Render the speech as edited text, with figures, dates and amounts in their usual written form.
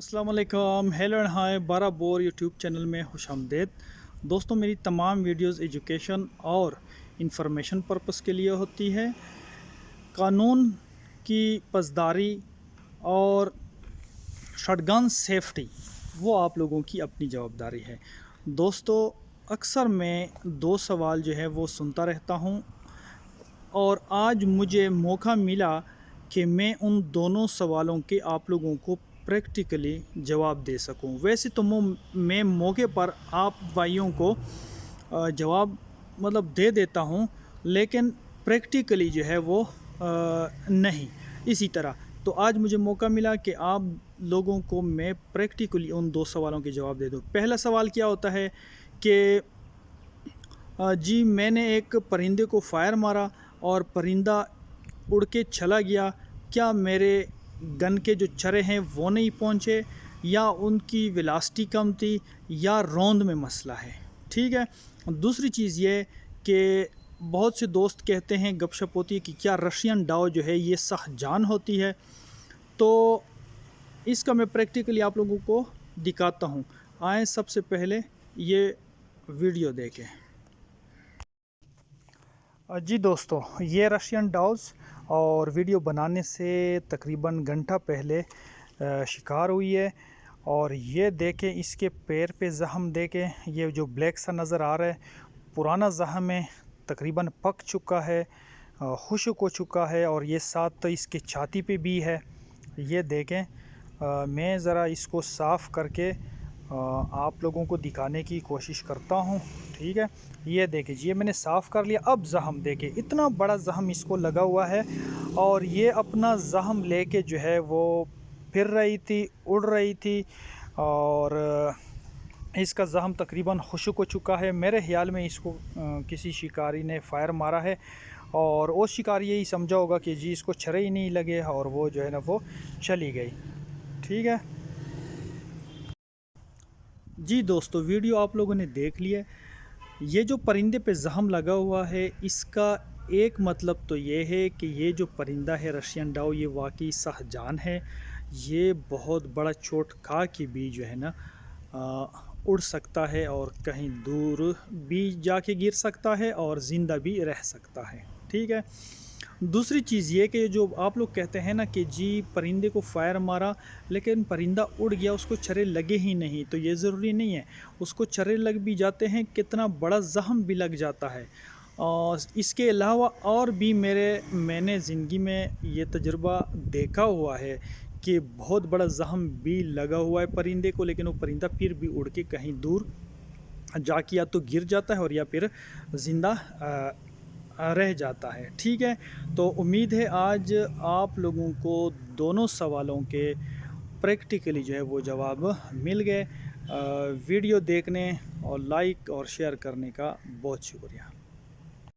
अस्सलाम वालेकुम, hello and hi. 12 bore YouTube channel में खुश आमदेद। दोस्तों, मेरी तमाम वीडियोस एजुकेशन और इंफॉर्मेशन पर्पस के लिए होती है। कानून की पसदारी और शॉटगन सेफ्टी वो आप लोगों की अपनी जवाबदारी है। दोस्तों, अक्सर मैं दो सवाल जो है वो सुनता रहता हूँ और आज मुझे मौका मिला कि मैं उन दोनों सवालों के आप लोगों को प्रैक्टिकली जवाब दे सकूं। वैसे तो मैं मौके पर आप भाइयों को जवाब मतलब दे देता हूं, लेकिन प्रैक्टिकली जो है वो नहीं। इसी तरह तो आज मुझे मौका मिला कि आप लोगों को मैं प्रैक्टिकली उन दो सवालों के जवाब दे दूं। पहला सवाल क्या होता है कि जी मैंने एक परिंदे को फायर मारा और परिंदा उड़ के चला गया, क्या मेरे गन के जो छर्रे हैं वो नहीं पहुँचे, या उनकी वेलोसिटी कम थी, या रौंद में मसला है। ठीक है। दूसरी चीज़ ये कि बहुत से दोस्त कहते हैं, गपशप होती है कि क्या रशियन डाव जो है ये सहजान होती है। तो इसका मैं प्रैक्टिकली आप लोगों को दिखाता हूँ। आए सबसे पहले ये वीडियो देखें। जी दोस्तों, ये रशियन डाउस और वीडियो बनाने से तकरीबन घंटा पहले शिकार हुई है। और ये देखें, इसके पैर पे ज़ख़म देखें, ये जो ब्लैक सा नज़र आ रहा है पुराना ज़ख़म है, तकरीबन पक चुका है, खुश्क हो चुका है। और ये साथ तो इसके छाती पे भी है। ये देखें, मैं ज़रा इसको साफ़ करके आप लोगों को दिखाने की कोशिश करता हूँ। ठीक है, ये देखिए, ये मैंने साफ़ कर लिया। अब ज़ख़म देखिए, इतना बड़ा ज़ख़म इसको लगा हुआ है और ये अपना ज़ख़म लेके जो है वो फिर रही थी, उड़ रही थी, और इसका ज़ख़म तकरीबन खुश्क हो चुका है। मेरे ख्याल में इसको किसी शिकारी ने फायर मारा है और वो शिकारी यही समझा होगा कि जी इसको छर्रे ही नहीं लगे, और वो जो है ना वो चली गई। ठीक है जी दोस्तों, वीडियो आप लोगों ने देख लिया। ये जो परिंदे पे ज़ख़म लगा हुआ है, इसका एक मतलब तो ये है कि ये जो परिंदा है रशियन डाव, ये वाकई सहजान है। ये बहुत बड़ा चोट खा के भी जो है ना उड़ सकता है और कहीं दूर भी जाके गिर सकता है और ज़िंदा भी रह सकता है। ठीक है। दूसरी चीज़ ये कि जो आप लोग कहते हैं ना कि जी परिंदे को फायर मारा लेकिन परिंदा उड़ गया, उसको छर्रे लगे ही नहीं, तो ये ज़रूरी नहीं है। उसको छर्रे लग भी जाते हैं, कितना बड़ा ज़ख़म भी लग जाता है। और इसके अलावा और भी मैंने ज़िंदगी में ये तजुर्बा देखा हुआ है कि बहुत बड़ा ज़ख़म भी लगा हुआ है परिंदे को, लेकिन वो परिंदा फिर भी उड़ के कहीं दूर जाके या तो गिर जाता है और या फिर ज़िंदा रह जाता है। ठीक है, तो उम्मीद है आज आप लोगों को दोनों सवालों के प्रैक्टिकली जो है वो जवाब मिल गए। वीडियो देखने और लाइक और शेयर करने का बहुत शुक्रिया।